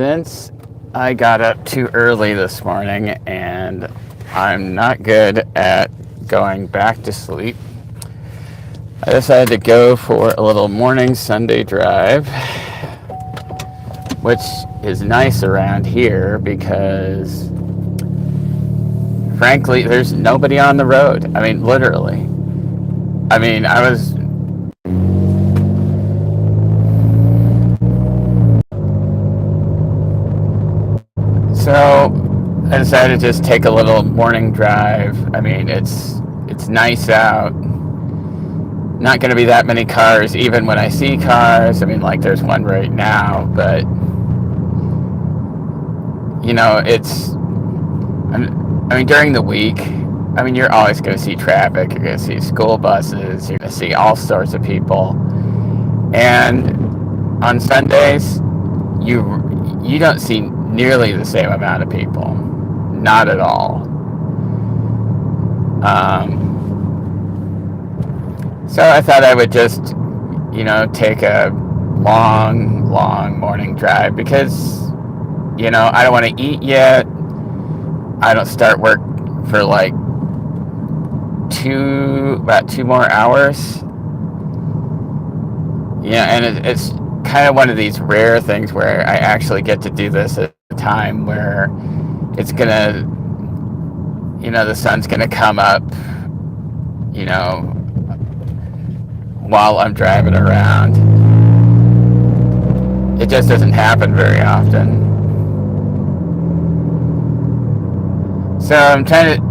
since I got up too early this morning and I'm not good at going back to sleep, I decided to go for a little morning Sunday drive, which is nice around here because, frankly, there's nobody on the road. I mean, literally. I mean, So I decided to just take a little morning drive. I mean, it's nice out. Not going to be that many cars, even when I see cars. I mean, like there's one right now, but you know, I mean, during the week, I mean, you're always going to see traffic. You're going to see school buses. You're going to see all sorts of people. And on Sundays, you don't see nearly the same amount of people. Not at all. So I thought I would just, take a long morning drive because, I don't want to eat yet. I don't start work for like about 2 more hours. Yeah, and it's kind of one of these rare things where I actually get to do this at a time where it's gonna, the sun's gonna come up, while I'm driving around. It just doesn't happen very often. So I'm trying to,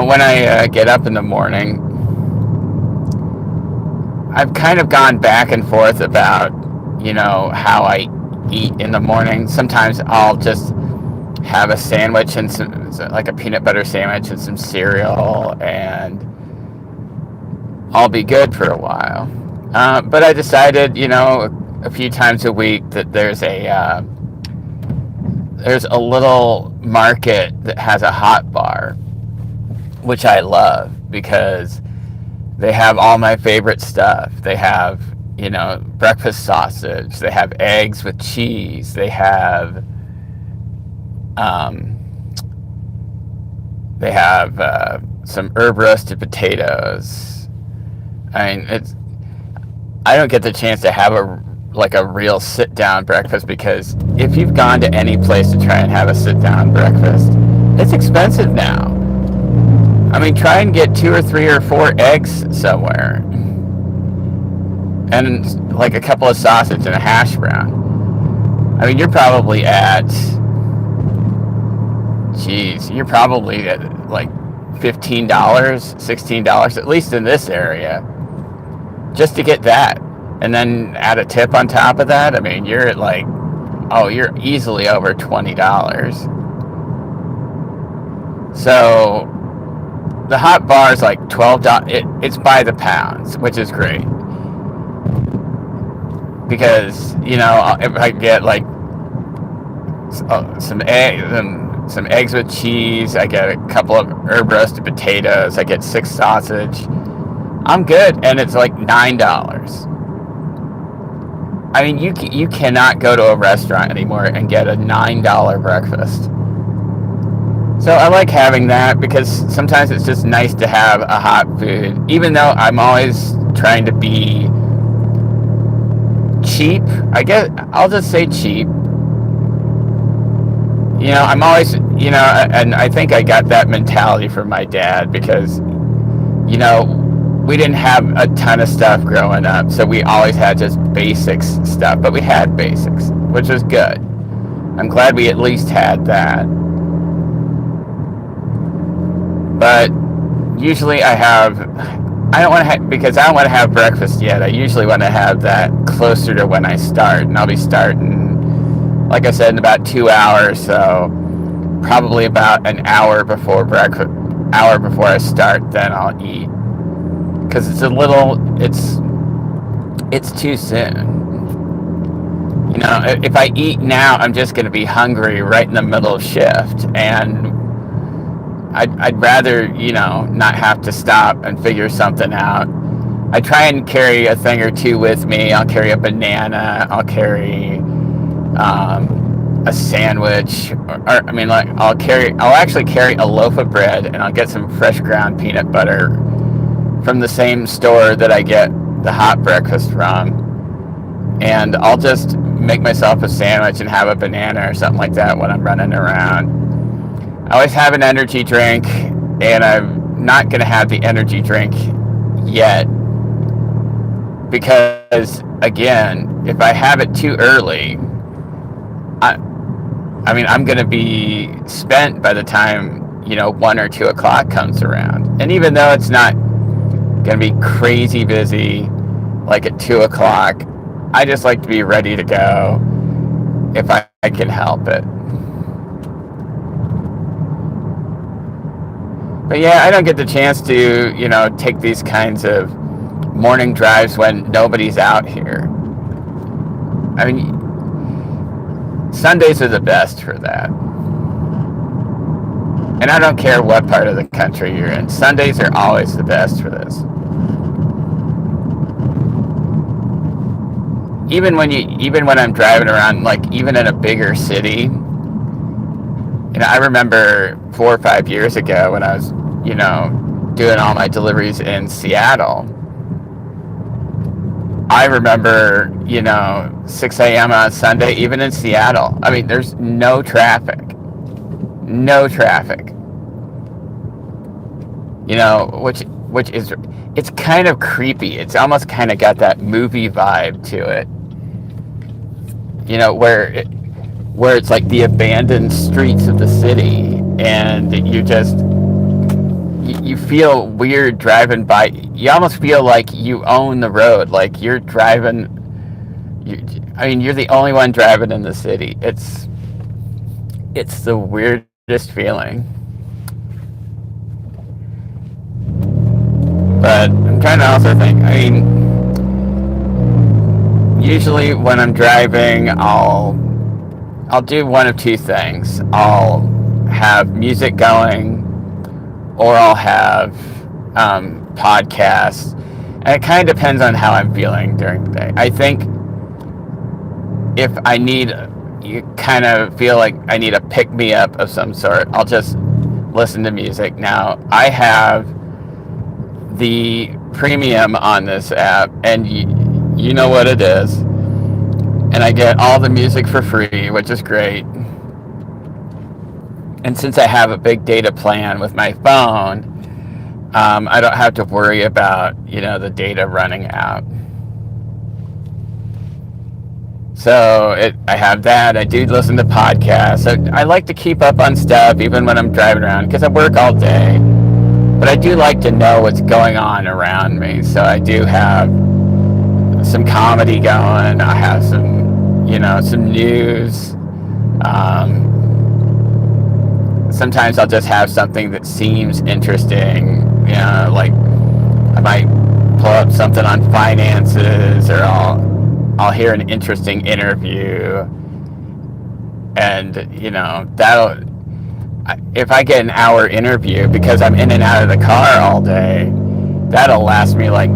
when I get up in the morning, I've kind of gone back and forth about, how I eat in the morning. Sometimes I'll just have a sandwich and like a peanut butter sandwich and some cereal, and I'll be good for a while. But I decided, a few times a week that there's a little market that has a hot bar, which I love because they have all my favorite stuff. They have, breakfast sausage. They have eggs with cheese. They have some herb roasted potatoes. I mean, I don't get the chance to have a real sit down breakfast because if you've gone to any place to try and have a sit down breakfast, it's expensive now. I mean, try and get 2 or 3 or 4 eggs somewhere, and like a couple of sausage and a hash brown. I mean, you're probably at like $15, $16, at least in this area, just to get that, and then add a tip on top of that. I mean, you're at you're easily over $20. So the hot bar is like $12. It's by the pounds, which is great because if I get like some eggs with cheese, I get a couple of herb roasted potatoes, I get 6 sausage, I'm good, and it's like $9. I mean, you cannot go to a restaurant anymore and get a $9 breakfast. So I like having that because sometimes it's just nice to have a hot food, even though I'm always trying to be cheap. I guess I'll just say cheap. I'm always, and I think I got that mentality from my dad because, we didn't have a ton of stuff growing up, so we always had just basics stuff, but we had basics, which was good. I'm glad we at least had that. But usually because I don't want to have breakfast yet. I usually want to have that closer to when I start, and I'll be starting, like I said, in about 2 hours, so probably about an hour before I start, then I'll eat. Because it's too soon. If I eat now, I'm just going to be hungry right in the middle of shift, and I'd rather, not have to stop and figure something out. I try and carry a thing or two with me. I'll carry a banana. I'll carry a sandwich, or I mean, like I'll actually carry a loaf of bread, and I'll get some fresh ground peanut butter from the same store that I get the hot breakfast from, and I'll just make myself a sandwich and have a banana or something like that when I'm running around. I always have an energy drink, and I'm not going to have the energy drink yet because, again, if I have it too early, I mean, I'm going to be spent by the time, 1 or 2 o'clock comes around. And even though it's not going to be crazy busy, like at 2 o'clock, I just like to be ready to go if I can help it. But yeah, I don't get the chance to, take these kinds of morning drives when nobody's out here. I mean, Sundays are the best for that. And I don't care what part of the country you're in. Sundays are always the best for this. Even when I'm driving around, like even in a bigger city, I remember 4 or 5 years ago when I was, doing all my deliveries in Seattle. I remember, 6 a.m. on Sunday, even in Seattle. I mean, there's no traffic. No traffic. Which is, it's kind of creepy. It's almost kind of got that movie vibe to it. Where it's like the abandoned streets of the city, and you feel weird driving by. You almost feel like you own the road, like you're driving. You're the only one driving in the city. It's the weirdest feeling. But I'm trying to also think. Usually when I'm driving, I'll do one of two things. I'll have music going, or I'll have podcasts. And it kind of depends on how I'm feeling during the day. I think if you kind of feel like I need a pick-me-up of some sort, I'll just listen to music. Now, I have the premium on this app, and you know what it is. And I get all the music for free, which is great. And since I have a big data plan with my phone, I don't have to worry about, the data running out. So I have that. I do listen to podcasts. I like to keep up on stuff even when I'm driving around because I work all day. But I do like to know what's going on around me. So I do have some comedy going. I have some news. Sometimes I'll just have something that seems interesting. Like I might pull up something on finances, or I'll hear an interesting interview, and if I get an hour interview, because I'm in and out of the car all day, that'll last me like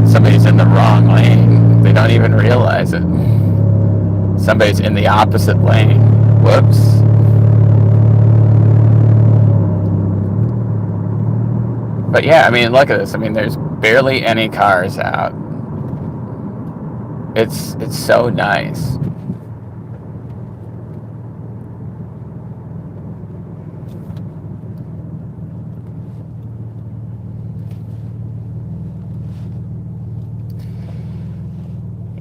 somebody's in the wrong lane. They don't even realize it. Somebody's in the opposite lane. Whoops. But yeah, look at this. There's barely any cars out. It's so nice.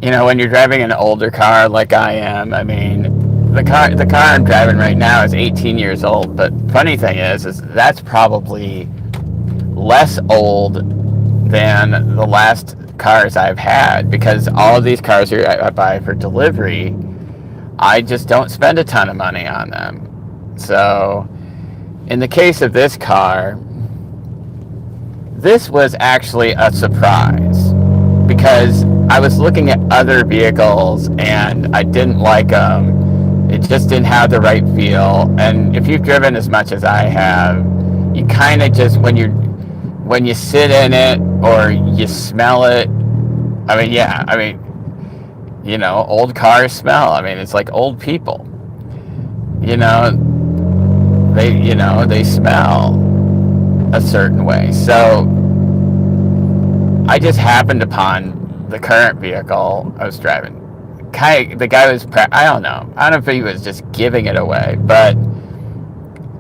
When you're driving an older car like I am, the car I'm driving right now is 18 years old. But funny thing is that's probably less old than the last cars I've had, because all of these cars I buy for delivery, I just don't spend a ton of money on them. So in the case of this car, this was actually a surprise, because I was looking at other vehicles and I didn't like them. It just didn't have the right feel. And if you've driven as much as I have, you kind of just, when you sit in it or you smell it, old cars smell. I mean, it's like old people. You know, they smell a certain way. So I just happened upon the current vehicle I was driving. The guy was, I don't know if he was just giving it away, but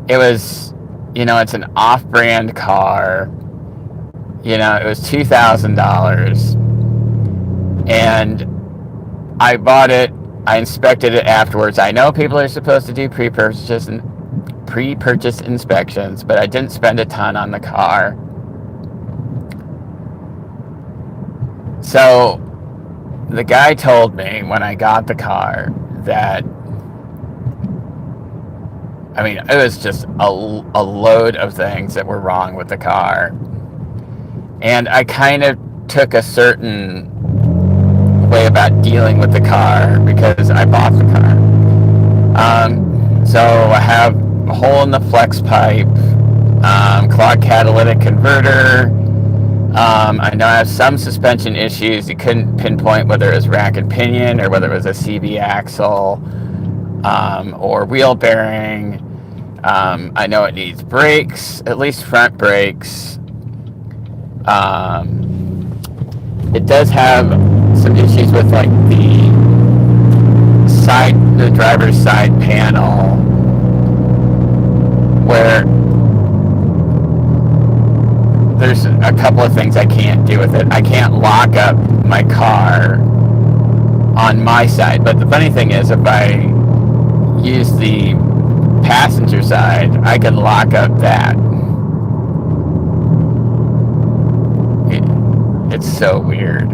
it was, it's an off-brand car. It was $2,000, and I bought it. I inspected it afterwards. I know people are supposed to do pre-purchase inspections, but I didn't spend a ton on the car. So the guy told me when I got the car that, I mean, it was just a load of things that were wrong with the car. And I kind of took a certain way about dealing with the car because I bought the car. So I have a hole in the flex pipe, clogged catalytic converter. I know I have some suspension issues. You couldn't pinpoint whether it was rack and pinion or whether it was a CV axle or wheel bearing. I know it needs brakes, at least front brakes. It does have some issues with like the driver's side panel, where there's a couple of things I can't do with it. I can't lock up my car on my side, but the funny thing is, if I use the passenger side, I can lock up that. It's so weird.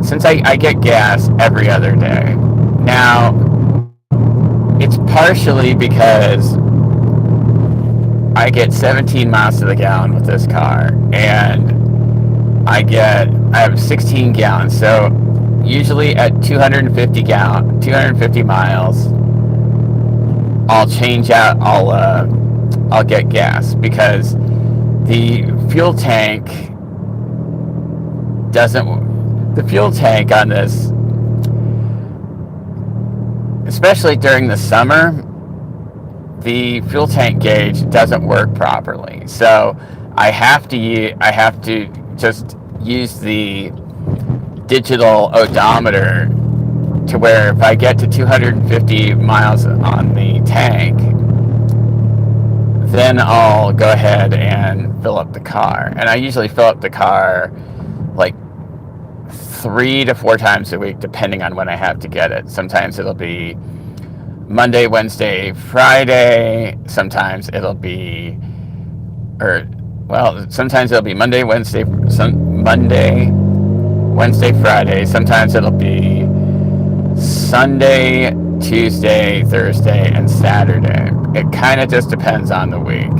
Since I get gas every other day. Now, it's partially because I get 17 miles to the gallon with this car, and I have 16 gallons. So usually at 250 miles, I'll change out. I'll get gas because the fuel tank on this, especially during the summer, the fuel tank gauge doesn't work properly. So I have to just use the digital odometer to where if I get to 250 miles on the tank, then I'll go ahead and fill up the car. And I usually fill up the car like 3 to 4 times a week, depending on when I have to get it. Sometimes it'll be Monday, Wednesday, Friday. Sometimes it'll be Monday, Wednesday, Friday. Sometimes it'll be Sunday, Tuesday, Thursday, and Saturday. It kind of just depends on the week.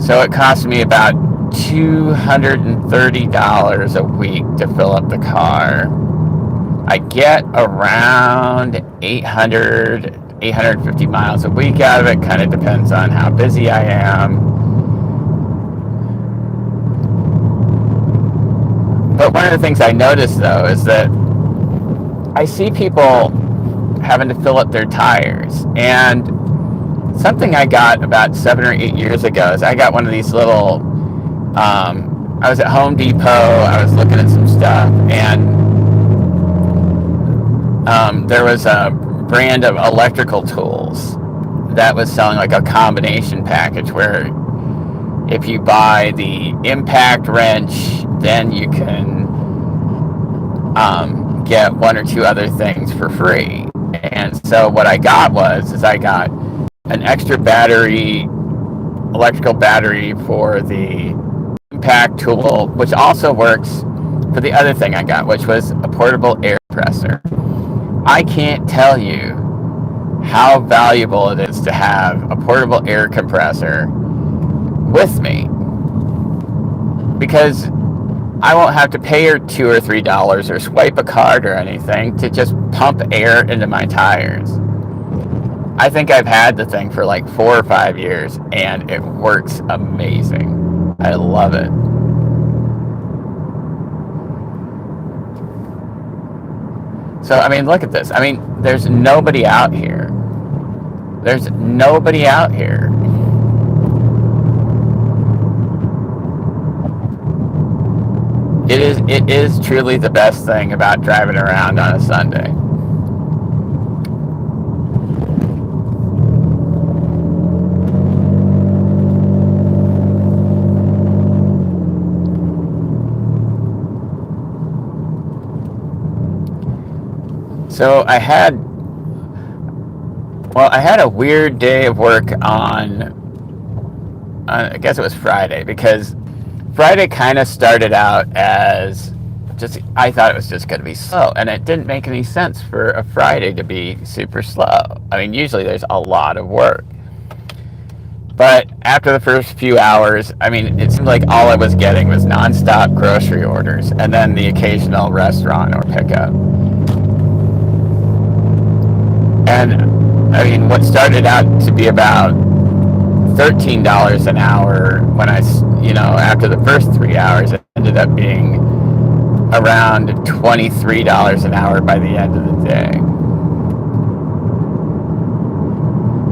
So it costs me about $230 a week to fill up the car. I get around 850 miles a week out of it. Kind of depends on how busy I am. But one of the things I noticed, though, is that I see people having to fill up their tires. And something I got about 7 or 8 years ago is I got one of these little, I was at Home Depot, I was looking at some stuff, and there was a brand of electrical tools that was selling like a combination package where if you buy the impact wrench, then you can get 1 or 2 other things for free. And so what I got I got an extra electrical battery for the impact tool, which also works for the other thing I got, which was a portable air compressor. I can't tell you how valuable it is to have a portable air compressor with me, because I won't have to pay her $2 or $3 or swipe a card or anything to just pump air into my tires. I think I've had the thing for like 4 or 5 years, and it works amazing. I love it. So, I mean, look at this. I mean, there's nobody out here. There's nobody out here. It is truly the best thing about driving around on a Sunday. So I had a weird day of work on I guess it was Friday, because Friday kind of started out as I thought it was just going to be slow, and it didn't make any sense for a Friday to be super slow. I mean, usually there's a lot of work. But after the first few hours, I mean, it seemed like all I was getting was nonstop grocery orders and then the occasional restaurant or pickup. And I mean, what started out to be about $13 an hour when after the first 3 hours, it ended up being around $23 an hour by the end of the day.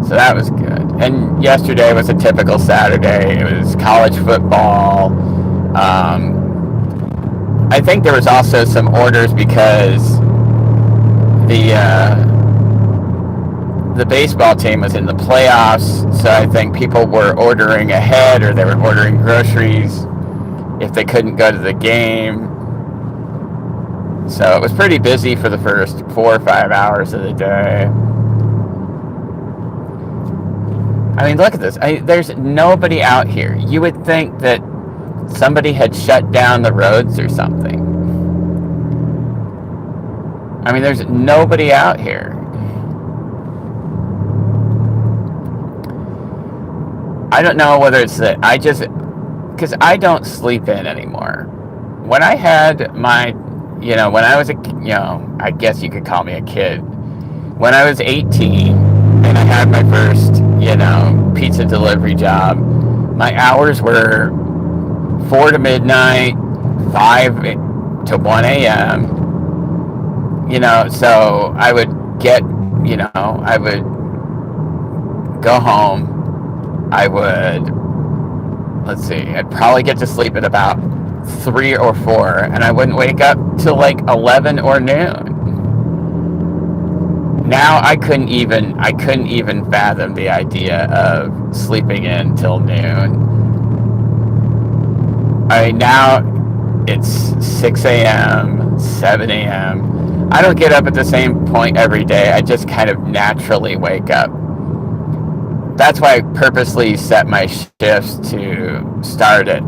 So that was good. And yesterday was a typical Saturday. It was college football. I think there was also some orders because the baseball team was in the playoffs, so I think people were ordering ahead, or they were ordering groceries if they couldn't go to the game. So it was pretty busy for the first 4 or 5 hours of the day. I mean, look at this. There's nobody out here. You would think that somebody had shut down the roads or something. I mean, there's nobody out here. I don't know whether it's that because I don't sleep in anymore. When I had my, when I was I guess you could call me a kid. When I was 18 and I had my first, pizza delivery job, my hours were 4 to midnight, 5 to 1 a.m. So I would I would go home. I'd probably get to sleep at about 3 or 4, and I wouldn't wake up till like 11 or noon. Now I couldn't even fathom the idea of sleeping in till noon. Now it's 6 a.m., 7 a.m. I don't get up at the same point every day. I just kind of naturally wake up. That's why I purposely set my shifts to start at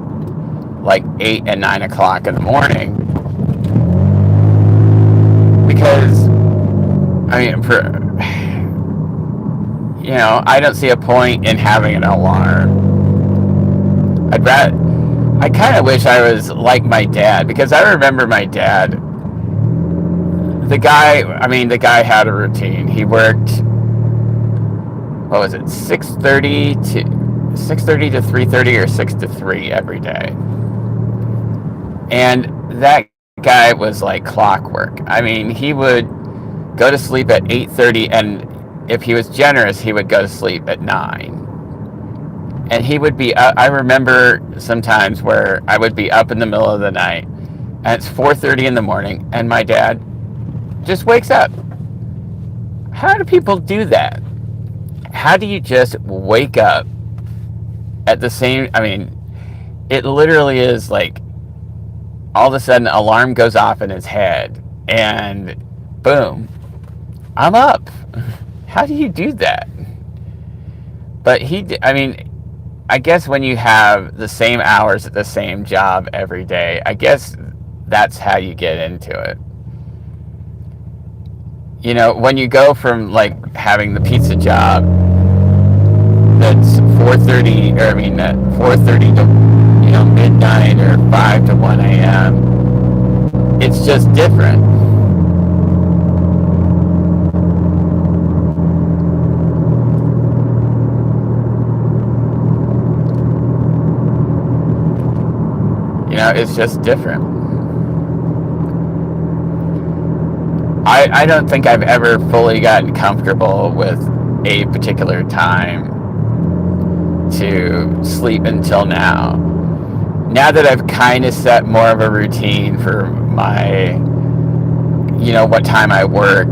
like 8 and 9 o'clock in the morning. Because, I mean, I don't see a point in having an alarm. I kind of wish I was like my dad, because I remember my dad. The guy had a routine. He worked, 6:30 to 3:30 or 6 to 3 every day. And that guy was like clockwork. I mean, he would go to sleep at 8:30, and if he was generous, he would go to sleep at 9. And he would be I remember sometimes where I would be up in the middle of the night, and it's 4:30 in the morning, and my dad just wakes up. How do people do that? How do you just wake up at the same... I mean, it literally is like all of a sudden an alarm goes off in his head, and boom, I'm up. How do you do that? But I guess when you have the same hours at the same job every day, I guess that's how you get into it. When you go from like having the pizza job that's 4:30 to midnight, or 5 to 1 a.m., it's just different. it's just different. I don't think I've ever fully gotten comfortable with a particular time to sleep until now. Now that I've kind of set more of a routine for my, what time I work,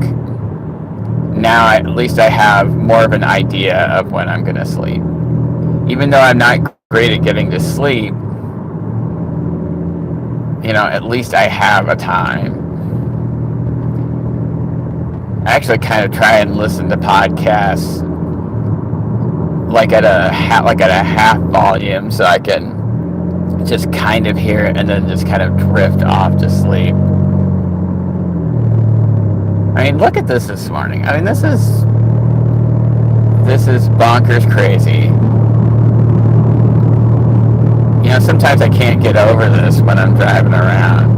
now at least I have more of an idea of when I'm going to sleep. Even though I'm not great at getting to sleep, at least I have a time. I actually kind of try and listen to podcasts like at a half volume, so I can just kind of hear it and then just kind of drift off to sleep. I mean, look at this morning. I mean, this is bonkers crazy. Sometimes I can't get over this when I'm driving around,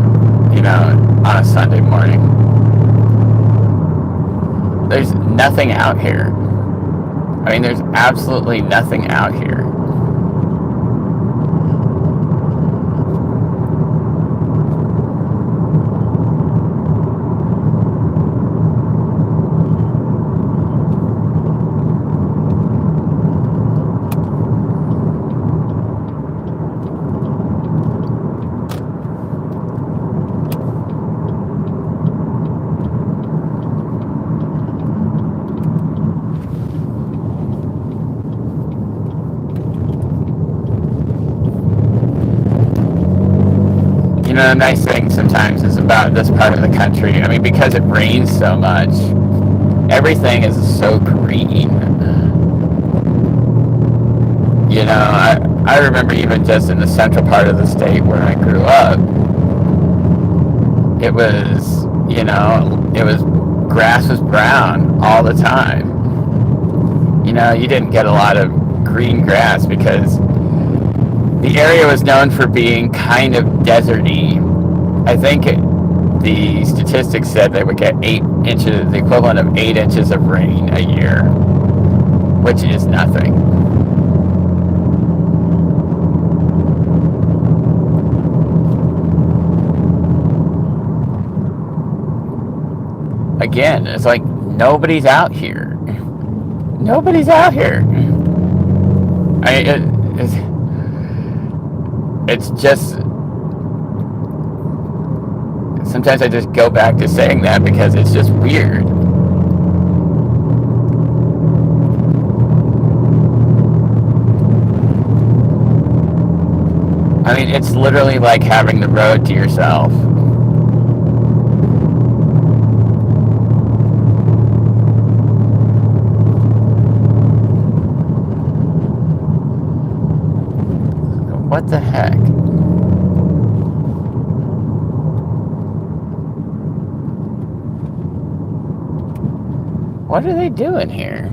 on a Sunday morning. There's nothing out here. I mean, there's absolutely nothing out here. The nice thing sometimes is about this part of the country. I mean, because it rains so much, everything is so green. I remember even just in the central part of the state where I grew up, it was, grass was brown all the time. You didn't get a lot of green grass because the area was known for being kind of deserty. I think the statistics said they would get 8 inches, the equivalent of 8 inches of rain a year, which is nothing. Again, it's like nobody's out here. Nobody's out here. It's just, sometimes I just go back to saying that because it's just weird. I mean, it's literally like having the road to yourself. What the heck? What are they doing here?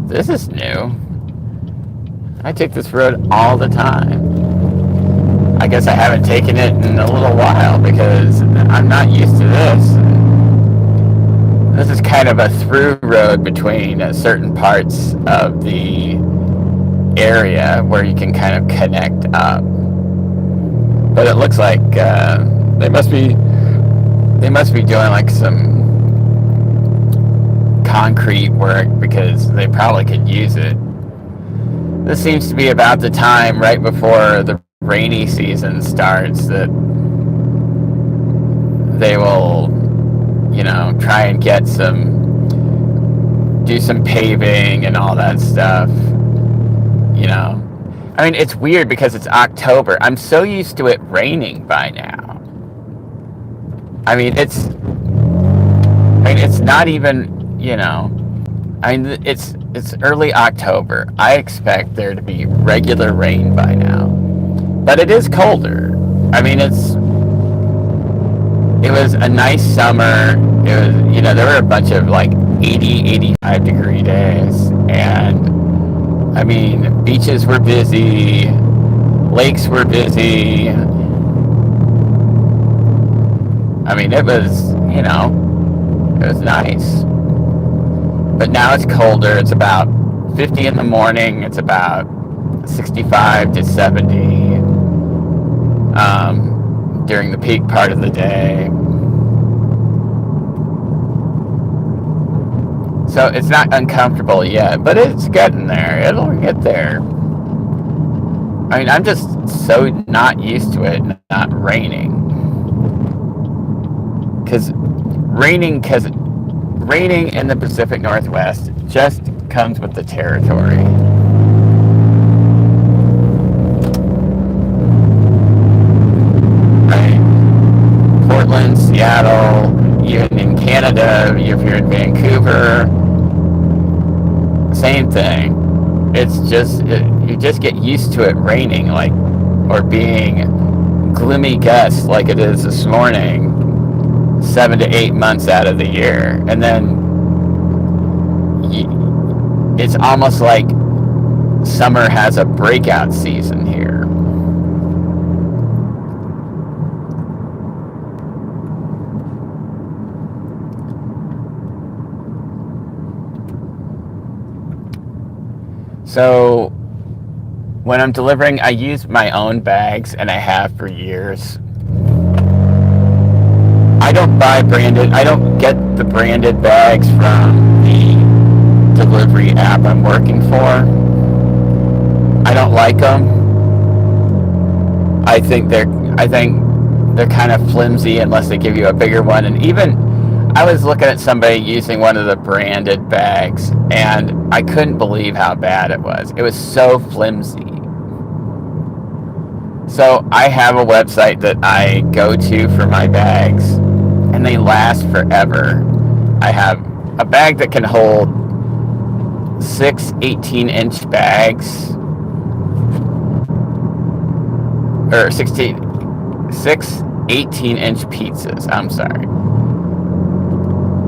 This is new. I take this road all the time. I guess I haven't taken it in a little while because I'm not used to this. This is kind of a through road between certain parts of the area where you can kind of connect up, but it looks like they must be doing like some concrete work because they probably could use it. This seems to be about the time right before the rainy season starts that they will, try and do some paving and all that stuff. I mean, it's weird because it's October. I'm so used to it raining by now. I mean, it's not even, it's early October. I expect there to be regular rain by now. But it is colder. I mean, it was a nice summer. It was, there were a bunch of like 80, 85 degree days. And I mean, beaches were busy, lakes were busy. I mean, it was, it was nice. But now it's colder. It's about 50 in the morning. It's about 65 to 70. during the peak part of the day. So it's not uncomfortable yet, but it's getting there. It'll get there. I mean, I'm just so not used to it not raining. Because raining in the Pacific Northwest just comes with the territory. Right? Portland, Seattle, even in Canada, if you're in Vancouver, same thing. It's just, you just get used to it raining, like, or being gloomy gusts like it is this morning, 7 to 8 months out of the year. And then it's almost like summer has a breakout season here. So when I'm delivering, I use my own bags, and I have for years. I don't get the branded bags from the delivery app I'm working for. I don't like them. I think they're kind of flimsy unless they give you a bigger one. And even I was looking at somebody using one of the branded bags, and I couldn't believe how bad it was. It was so flimsy. So I have a website that I go to for my bags, and they last forever. I have a bag that can hold 6 18-inch bags, or 6 18-inch pizzas, I'm sorry.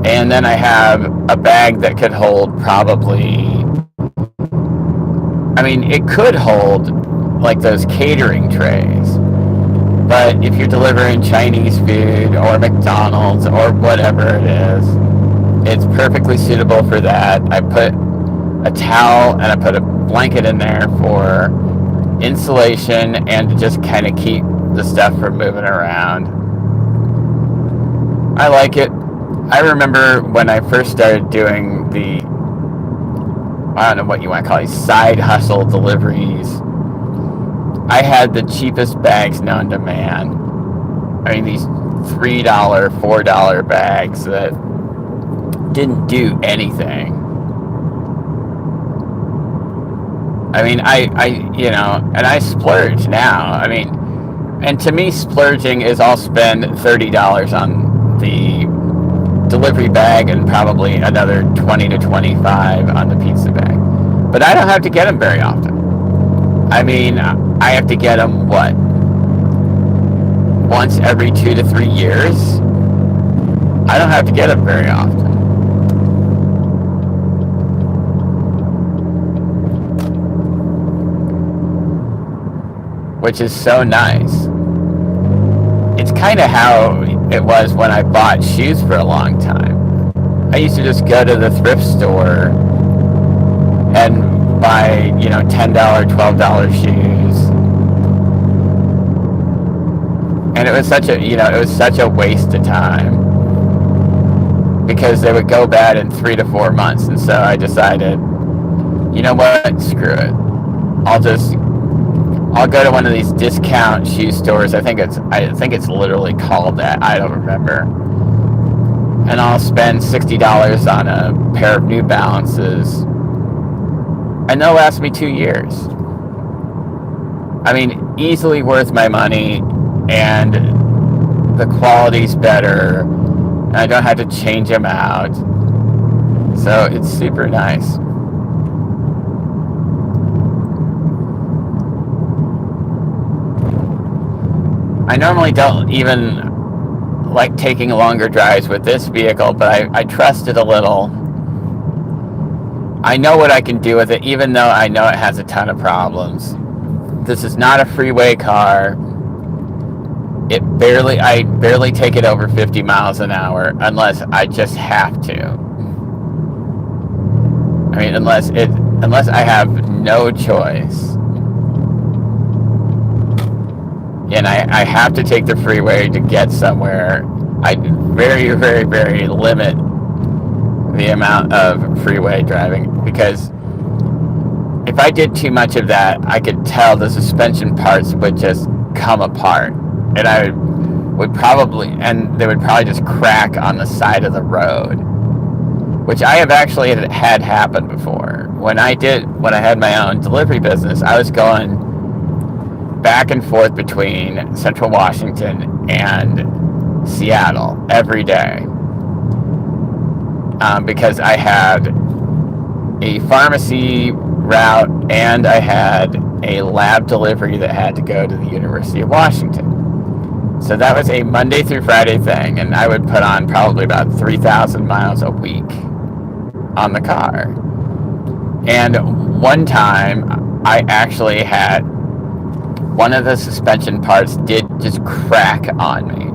And then I have a bag that could hold probably, I mean, it could hold like those catering trays. But if you're delivering Chinese food or McDonald's or whatever it is, it's perfectly suitable for that. I put a towel and I put a blanket in there for insulation and to just kind of keep the stuff from moving around. I like it. I remember when I first started doing the, I don't know what you want to call these, side hustle deliveries, I had the cheapest bags known to man. I mean, these $3, $4 bags that didn't do anything. I mean, and I splurge now. I mean, and to me, splurging is I'll spend $30 on the delivery bag and probably another $20 to $25 on the pizza bag. But I don't have to get them very often. I mean, I have to get them, what, once every 2 to 3 years? I don't have to get them very often. Which is so nice. It's kind of how it was when I bought shoes for a long time. I used to just go to the thrift store and buy, $10, $12 shoes. And it was such a waste of time because they would go bad in 3 to 4 months. And so I decided, you know what, screw it. I'll go to one of these discount shoe stores. I think it's literally called that. I don't remember. And I'll spend $60 on a pair of New Balances, and they'll last me 2 years. I mean, easily worth my money, and the quality's better, and I don't have to change them out. So it's super nice. I normally don't even like taking longer drives with this vehicle, but I trust it a little. I know what I can do with it, even though I know it has a ton of problems. This is not a freeway car. I barely take it over 50 miles an hour unless I just have to. I mean, unless I have no choice. and I have to take the freeway to get somewhere, I very, very, very limit the amount of freeway driving, because if I did too much of that, I could tell the suspension parts would just come apart, and they would probably just crack on the side of the road, which I have actually had happen before. When I had my own delivery business, I was going back and forth between Central Washington and Seattle every day, because I had a pharmacy route and I had a lab delivery that had to go to the University of Washington. So that was a Monday through Friday thing, and I would put on probably about 3,000 miles a week on the car. And one time I actually had one of the suspension parts did just crack on me,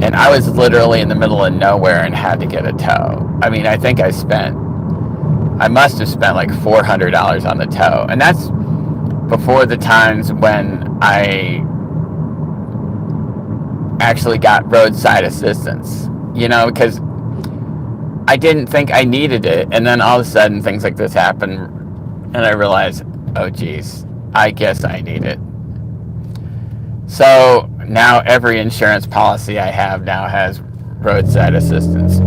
and I was literally in the middle of nowhere and had to get a tow. I mean, I think I must have spent like $400 on the tow, and that's before the times when I actually got roadside assistance, because I didn't think I needed it, and then all of a sudden things like this happen, and I realized, oh geez, I guess I need it. So now every insurance policy I have now has roadside assistance.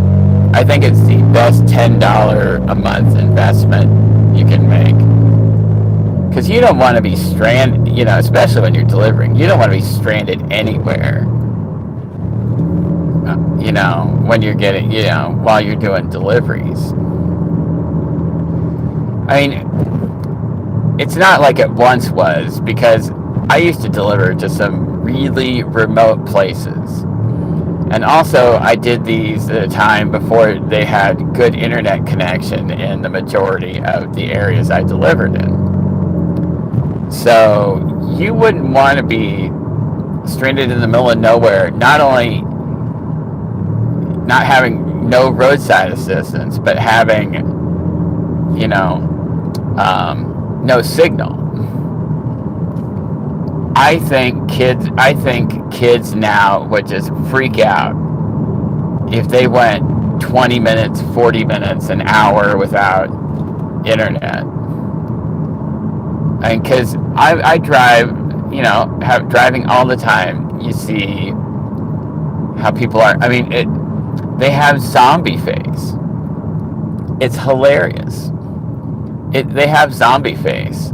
I think it's the best $10 a month investment you can make, because you don't want to be stranded, especially when you're delivering. You don't want to be stranded anywhere, when you're getting, while you're doing deliveries. I mean, it's not like it once was, because I used to deliver to some really remote places. And also, I did these at a time before they had good internet connection in the majority of the areas I delivered in. So you wouldn't want to be stranded in the middle of nowhere, not only not having no roadside assistance, but having, no signal. I think kids now would just freak out if they went 20 minutes, 40 minutes, an hour without internet. And because I drive, driving all the time, you see how people are. I mean, they have zombie face. It's hilarious. They have zombie face.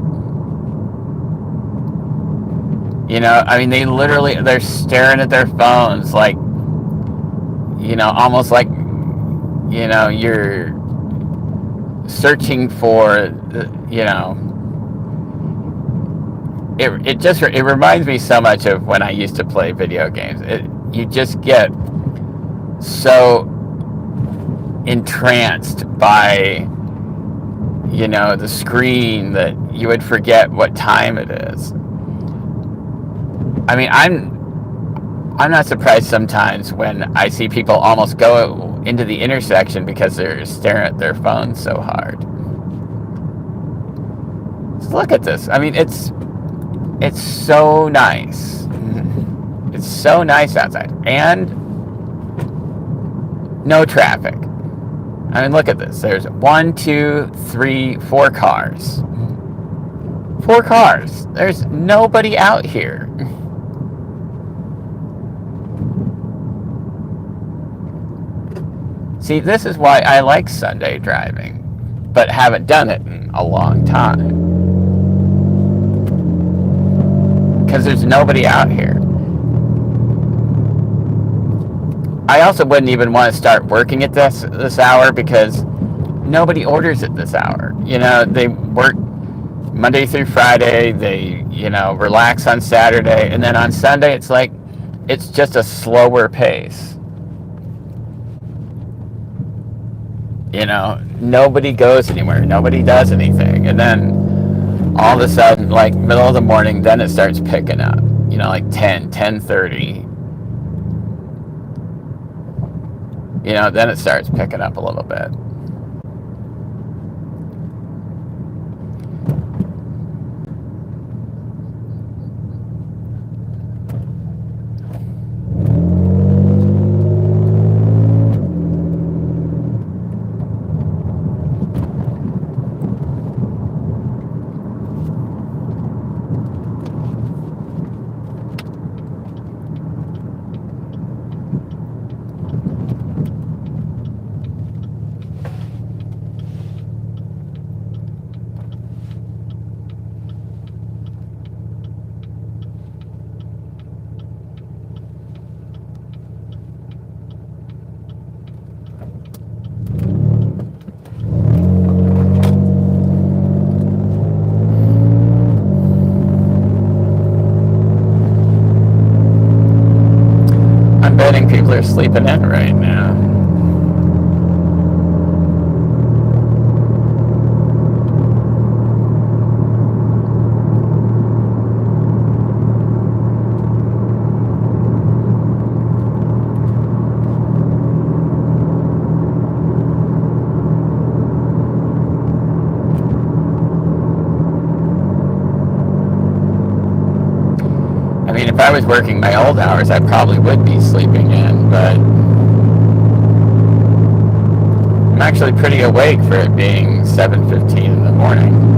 They're staring at their phones like, almost like, you're searching for, it reminds me so much of when I used to play video games. You just get so entranced by, the screen that you would forget what time it is. I mean, I'm not surprised sometimes when I see people almost go into the intersection because they're staring at their phones so hard. Just look at this. I mean, it's so nice. It's so nice outside, and no traffic. I mean, look at this. There's 1, 2, 3, 4 cars. 4 cars. There's nobody out here. See, this is why I like Sunday driving, but haven't done it in a long time. Because there's nobody out here. I also wouldn't even want to start working at this hour, because nobody orders at this hour. They work Monday through Friday, they, relax on Saturday, and then on Sunday it's just a slower pace. Nobody goes anywhere, nobody does anything, and then all of a sudden, like middle of the morning, then it starts picking up, like 10:30. Then it starts picking up a little bit. people are sleeping in right now. I mean, if I was working my old hours, I probably would be sleeping in, but I'm actually pretty awake for it being 7:15 in the morning.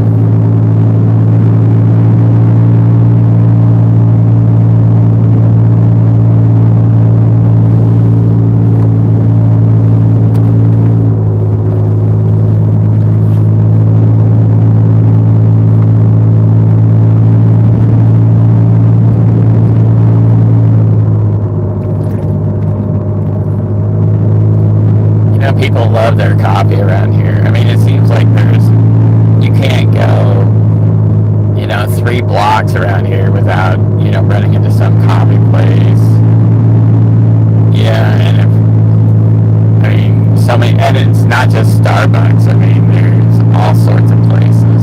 People love their coffee around here. I mean, it seems like you can't go, 3 blocks around here without, running into some coffee place. Yeah, and and it's not just Starbucks. I mean, there's all sorts of places.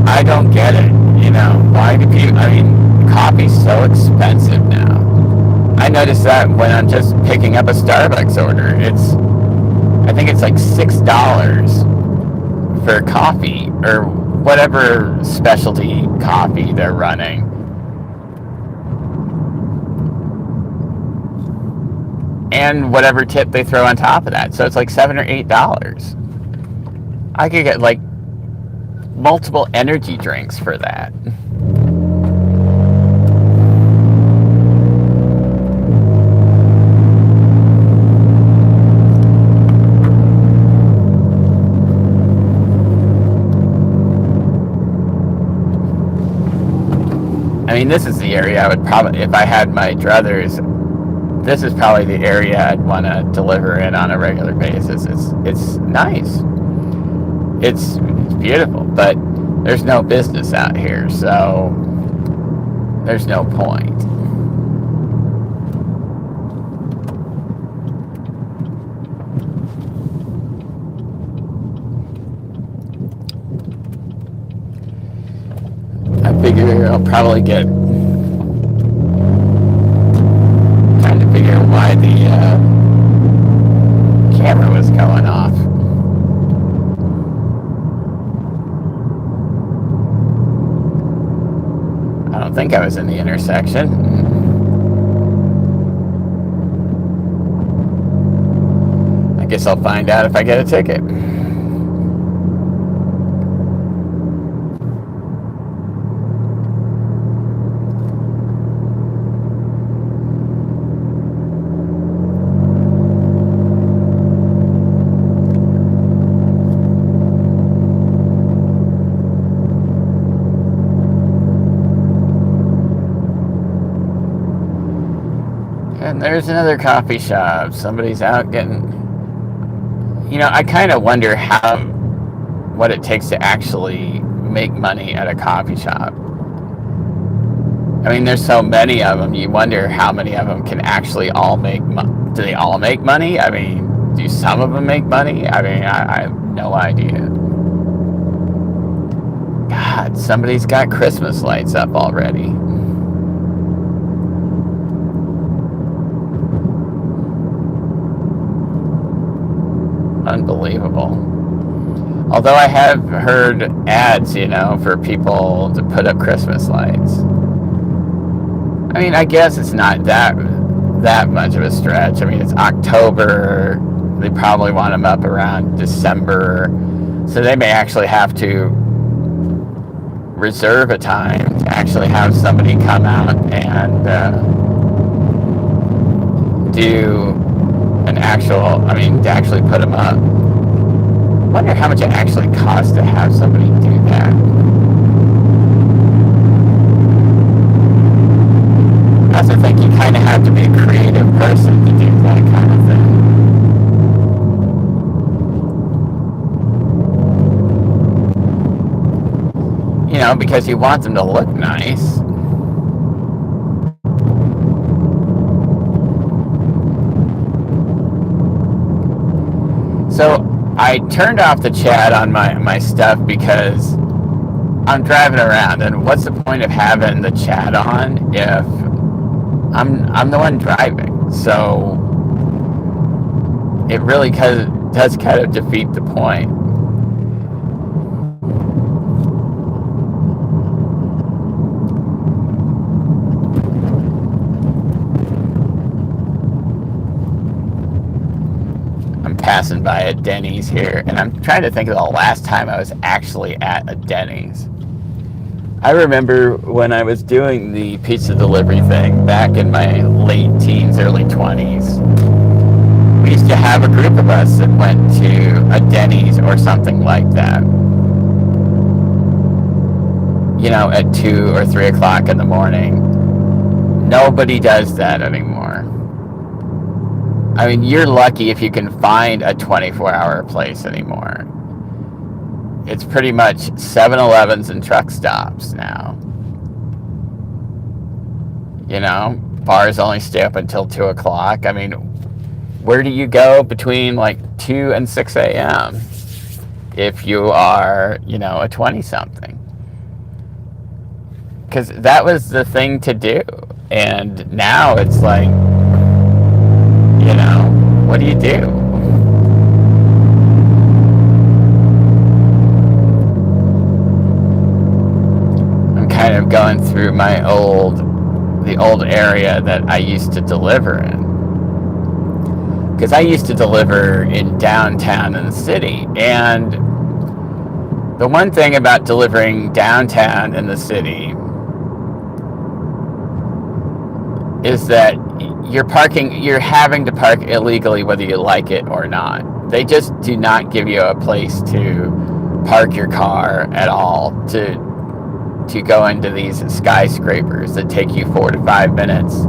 I don't get it. Why do people, coffee's so expensive now. I noticed that when I'm just picking up a Starbucks order, I think it's like $6 for coffee or whatever specialty coffee they're running. And whatever tip they throw on top of that. So it's like $7 or $8. I could get like multiple energy drinks for that. I mean, this is the area I would probably, if I had my druthers, this is probably the area I'd want to deliver in on a regular basis. It's nice. It's beautiful, but there's no business out here, so there's no point. I figure I'll probably get, trying to figure out why the camera was going off. I don't think I was in the intersection. I guess I'll find out if I get a ticket. And there's another coffee shop. Somebody's out getting... I kind of wonder what it takes to actually make money at a coffee shop. I mean, there's so many of them. You wonder how many of them can actually all make money. Do they all make money? I mean, do some of them make money? I mean, I have no idea. God, somebody's got Christmas lights up already. Unbelievable. Although I have heard ads, for people to put up Christmas lights. I mean, I guess it's not that much of a stretch. I mean, it's October. They probably want them up around December. So they may actually have to reserve a time to actually have somebody come out and do an actual, to actually put them up. I wonder how much it actually costs to have somebody do that. I also think you kind of have to be a creative person to do that kind of thing. Because you want them to look nice. So I turned off the chat on my stuff because I'm driving around, and what's the point of having the chat on if I'm the one driving? So it really does kind of defeat the point. I'm passing by a Denny's here, and I'm trying to think of the last time I was actually at a Denny's. I remember when I was doing the pizza delivery thing back in my late teens, early 20s. We used to have a group of us that went to a Denny's or something like that. You know, at 2 or 3 o'clock in the morning. Nobody does that anymore. I mean, you're lucky if you can find a 24-hour place anymore. It's pretty much 7-Elevens and truck stops now. You know, bars only stay up until 2 o'clock. I mean, where do you go between like 2 and 6 a.m. if you are, you know, a 20-something? Because that was the thing to do. And now it's like, you know, what do you do? I'm kind of going through the old area that I used to deliver in. Because I used to deliver in downtown in the city. And the one thing about delivering downtown in the city is that you're having to park illegally whether you like it or not. They just do not give you a place to park your car at all to go into these skyscrapers that take you 4 to 5 minutes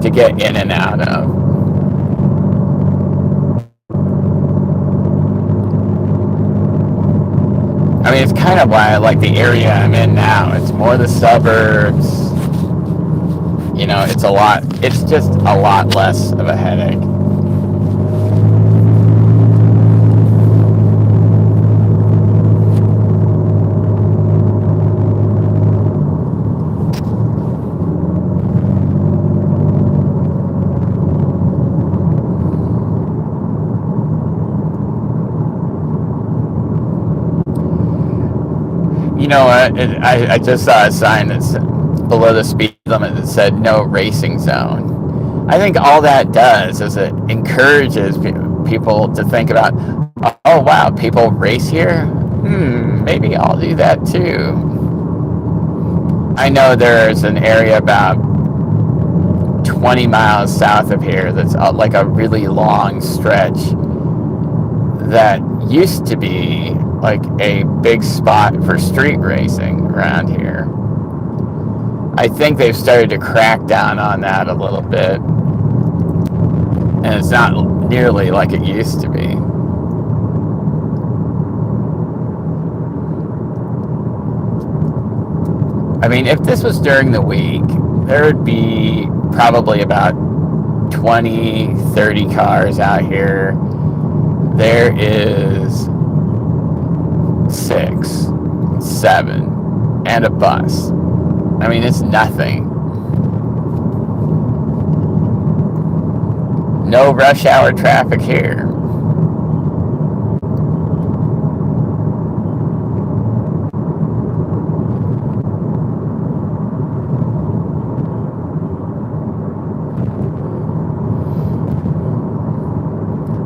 to get in and out of. I mean, it's kind of why I like the area I'm in now. It's more the suburbs. You know, it's just a lot less of a headache. You know what? I just saw a sign that's below the speed limit that said no racing zone. I think all that does is it encourages people to think about, oh wow, people race here? Maybe I'll do that too. I know there's an area about 20 miles south of here that's like a really long stretch that used to be like a big spot for street racing around here. I think they've started to crack down on that a little bit, and it's not nearly like it used to be. I mean, if this was during the week, there would be probably about 20, 30 cars out here. There is 6, 7, and a bus. I mean, it's nothing. No rush hour traffic here.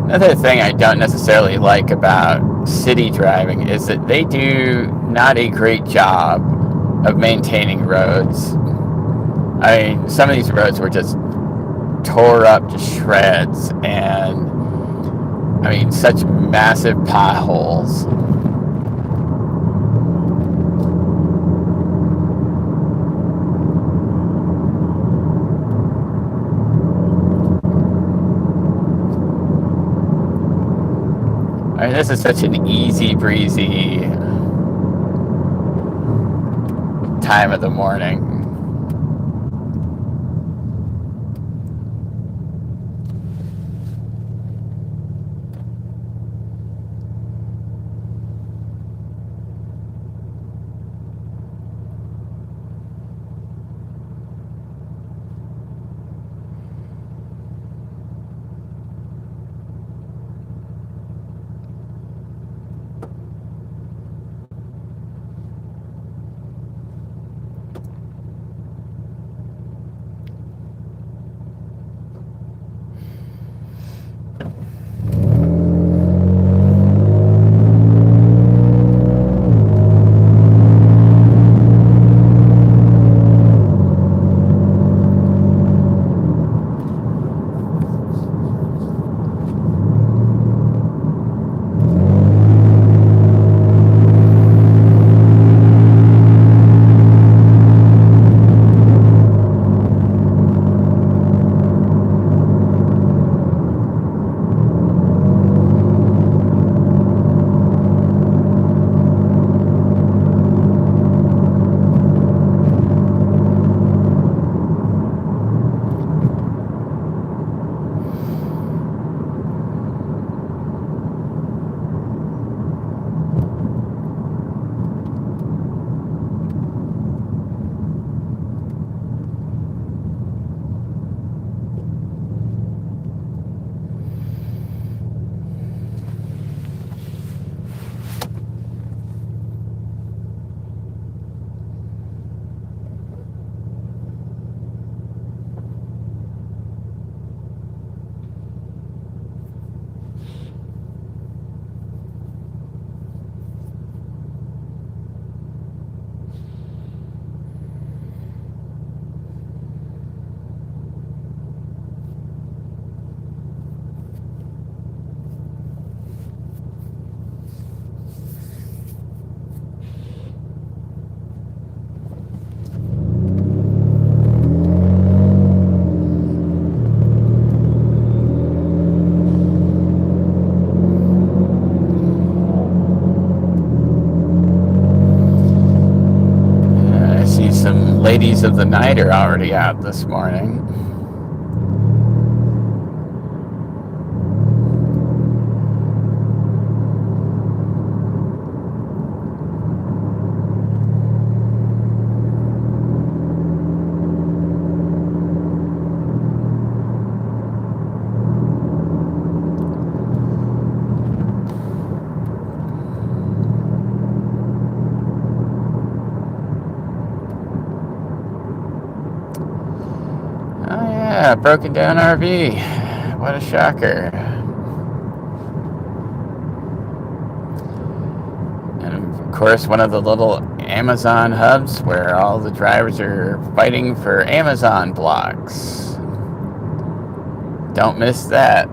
Another thing I don't necessarily like about city driving is that they do not a great job of maintaining roads. I mean, some of these roads were just tore up to shreds, and I mean, such massive potholes. I mean, this is such an easy breezy time of the morning. ladies of the night are already out this morning. Oh yeah, broken down RV. What a shocker. And of course, one of the little Amazon hubs where all the drivers are fighting for Amazon blocks. Don't miss that.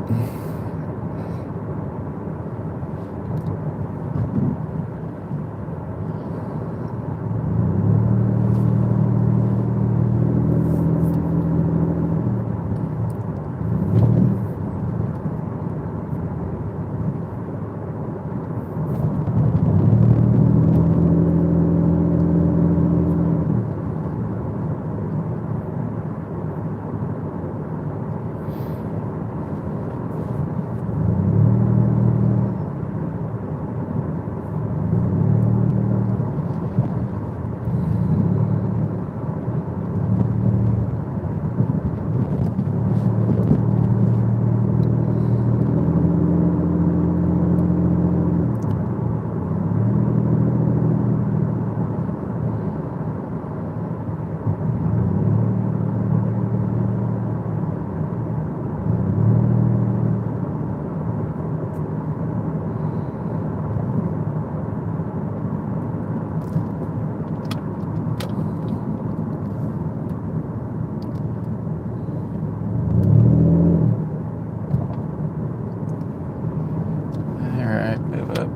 Alright, move up.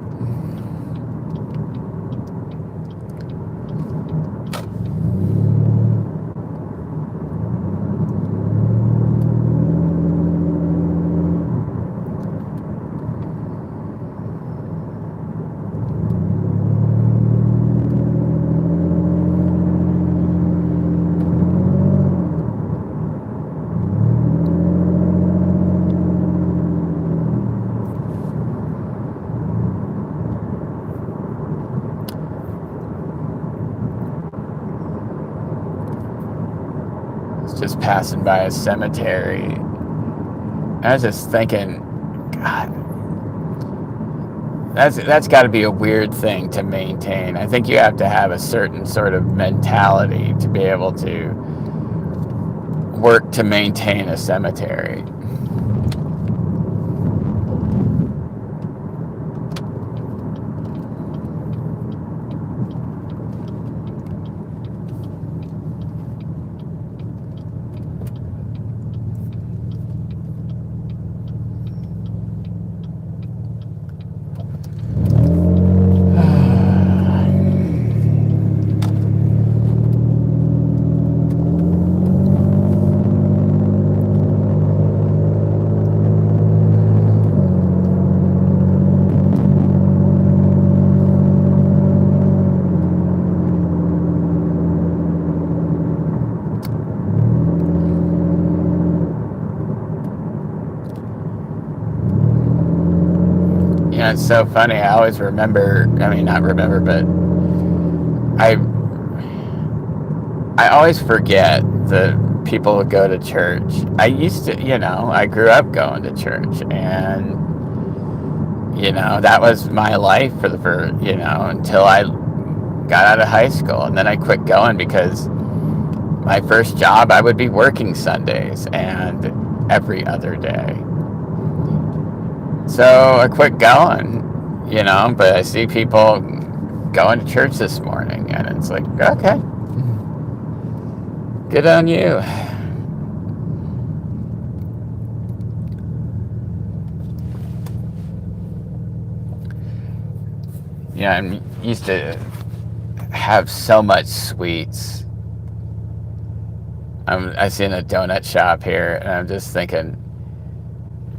Just passing by a cemetery. I was just thinking, God, that's got to be a weird thing to maintain. I think you have to have a certain sort of mentality to be able to work to maintain a cemetery. Yeah, it's so funny. I always remember, I mean, not remember, but I always forget that people would go to church. I used to, I grew up going to church, and, that was my life until I got out of high school. And then I quit going because my first job, I would be working Sundays and every other day. So I quit going, but I see people going to church this morning, and it's like, okay, good on you. Yeah, I'm used to have so much sweets. I seen a donut shop here, and I'm just thinking,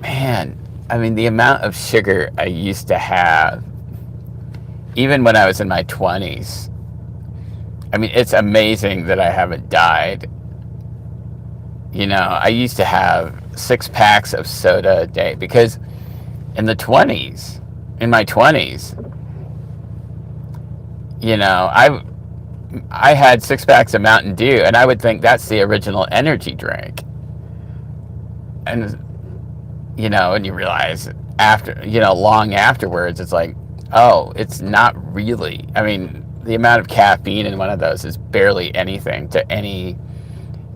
man, I mean, the amount of sugar I used to have, even when I was in my 20s, I mean, it's amazing that I haven't died. I used to have 6 packs of soda a day because in the 20s, in my 20s, I had 6 packs of Mountain Dew, and I would think that's the original energy drink. And and you realize after, long afterwards, it's like, oh, it's not really. I mean, the amount of caffeine in one of those is barely anything to any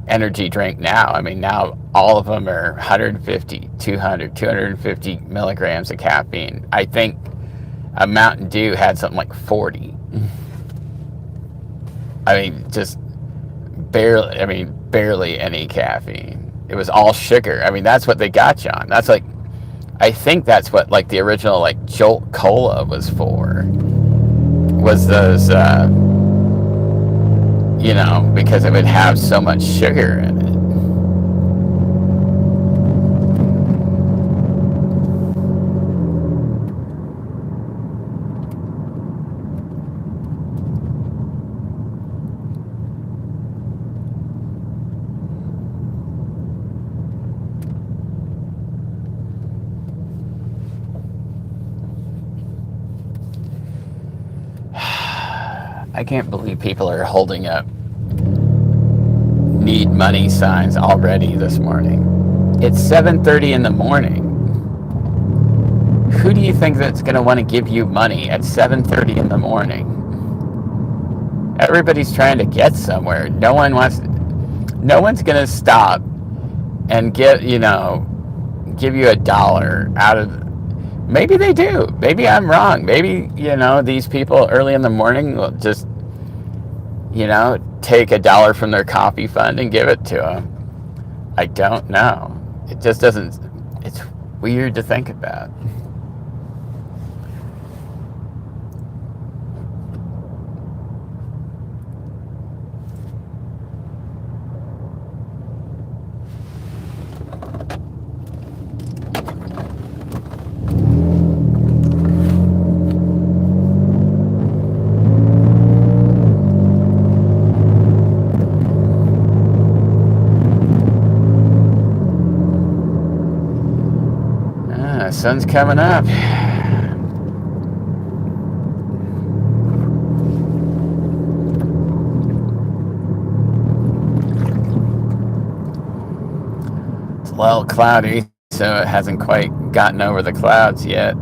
energy drink now. I mean, now all of them are 150, 200, 250 milligrams of caffeine. I think a Mountain Dew had something like 40. I mean, just barely any caffeine. It was all sugar. I mean, that's what they got you on. That's like, I think that's what like the original like Jolt Cola was for. Was those, because it would have so much sugar in it. I can't believe people are holding up need money signs already this morning. It's 7:30 in the morning. Who do you think that's going to want to give you money at 7:30 in the morning? Everybody's trying to get somewhere. No one's going to stop and give you $1 out of. Maybe they do. Maybe I'm wrong. Maybe, these people early in the morning will just, take $1 from their coffee fund and give it to them. I don't know. It just doesn't, it's weird to think about. Sun's coming up. It's a little cloudy, so it hasn't quite gotten over the clouds yet.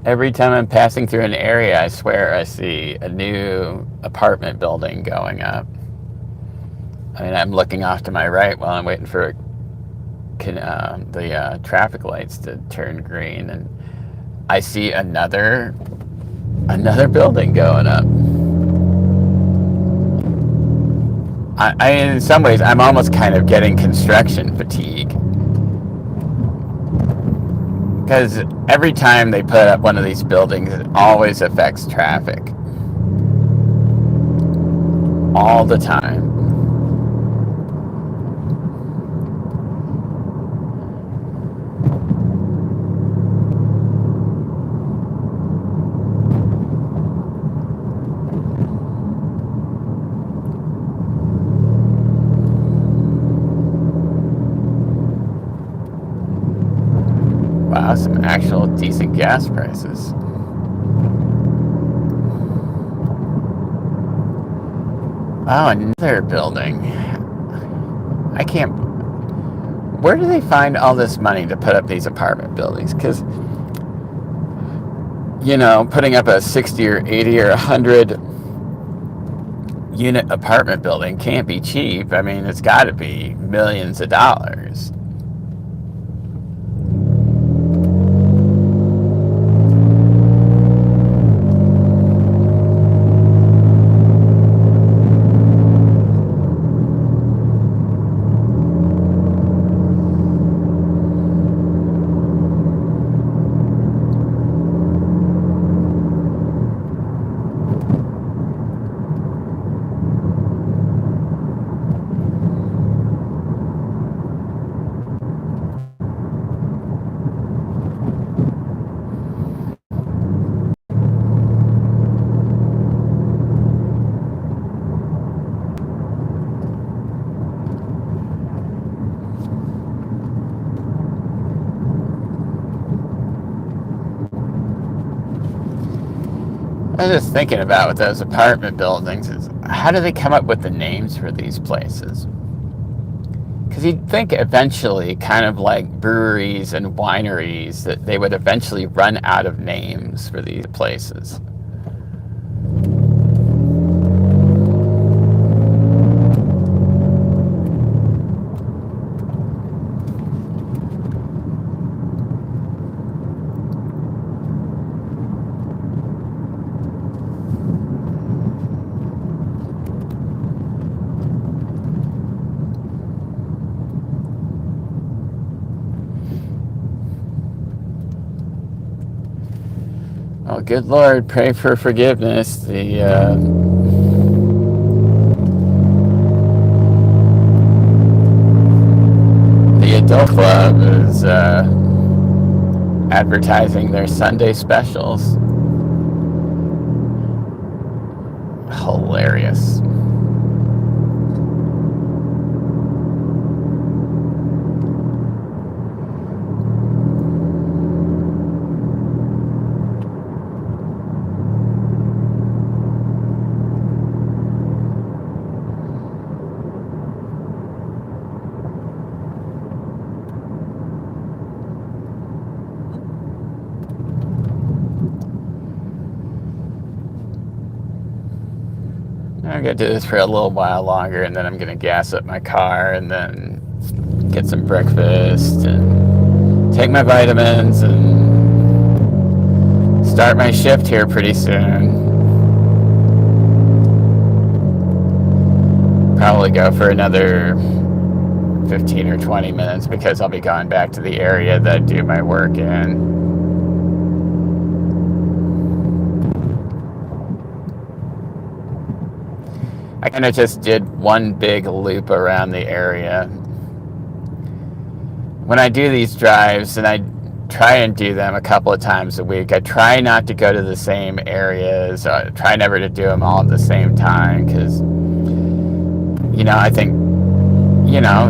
Every time I'm passing through an area, I swear I see a new apartment building going up. I mean, I'm looking off to my right while I'm waiting for the traffic lights to turn green, and I see another building going up. In some ways, I'm almost kind of getting construction fatigue. Because every time they put up one of these buildings, it always affects traffic. All the time. Wow, some actual decent gas prices. Wow, another building. I can't. Where do they find all this money to put up these apartment buildings? Because, putting up a 60 or 80 or 100 unit apartment building can't be cheap. I mean, it's got to be millions of dollars. I was just thinking about with those apartment buildings is how do they come up with the names for these places? Because you'd think eventually, kind of like breweries and wineries, that they would eventually run out of names for these places. Oh, good Lord, pray for forgiveness. The adult club is advertising their Sunday specials. Hilarious. I'm going to do this for a little while longer, and then I'm going to gas up my car and then get some breakfast and take my vitamins and start my shift here pretty soon. Probably go for another 15 or 20 minutes because I'll be going back to the area that I do my work in. I kind of just did one big loop around the area. When I do these drives, and I try and do them a couple of times a week, I try not to go to the same areas. I try never to do them all at the same time because, I think,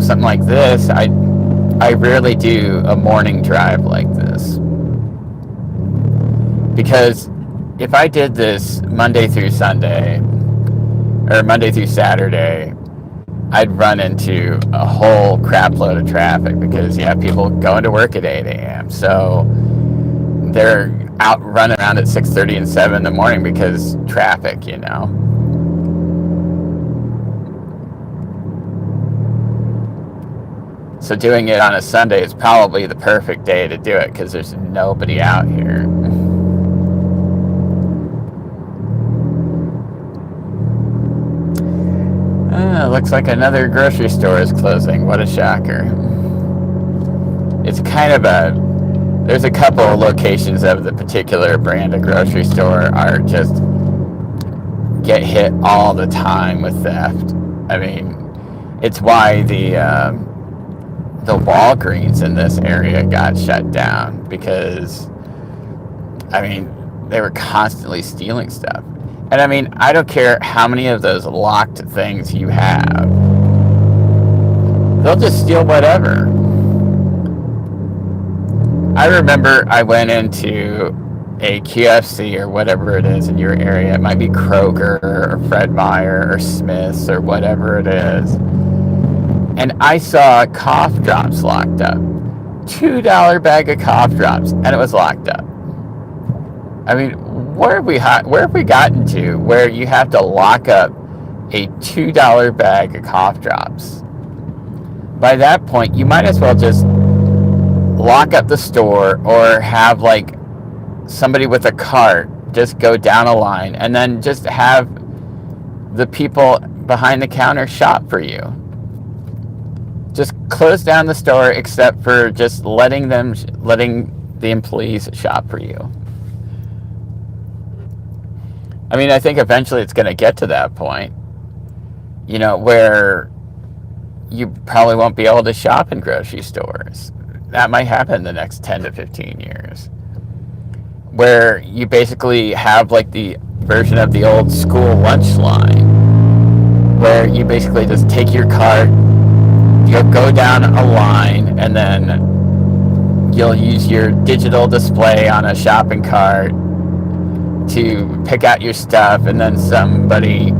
something like this, I rarely do a morning drive like this. Because if I did this Monday through Sunday, or Monday through Saturday, I'd run into a whole crap load of traffic because you have people going to work at 8 a.m. So they're out running around at 6:30 and 7 in the morning because traffic, So doing it on a Sunday is probably the perfect day to do it because there's nobody out here. Looks like another grocery store is closing. What a shocker. It's kind of there's a couple of locations of the particular brand of grocery store are just get hit all the time with theft. I mean, it's why the Walgreens in this area got shut down because, they were constantly stealing stuff. And I don't care how many of those locked things you have. They'll just steal whatever. I remember I went into a QFC or whatever it is in your area. It might be Kroger or Fred Meyer or Smith's or whatever it is. And I saw cough drops locked up. $2 bag of cough drops, and it was locked up. Where have we gotten to where you have to lock up a $2 bag of cough drops? By that point, you might as well just lock up the store or have somebody with a cart just go down a line and then just have the people behind the counter shop for you. Just close down the store except for just letting the employees shop for you. I think eventually it's going to get to that point, where you probably won't be able to shop in grocery stores. That might happen in the next 10 to 15 years. Where you basically have the version of the old school lunch line, where you basically just take your cart, you'll go down a line, and then you'll use your digital display on a shopping cart to pick out your stuff, and then somebody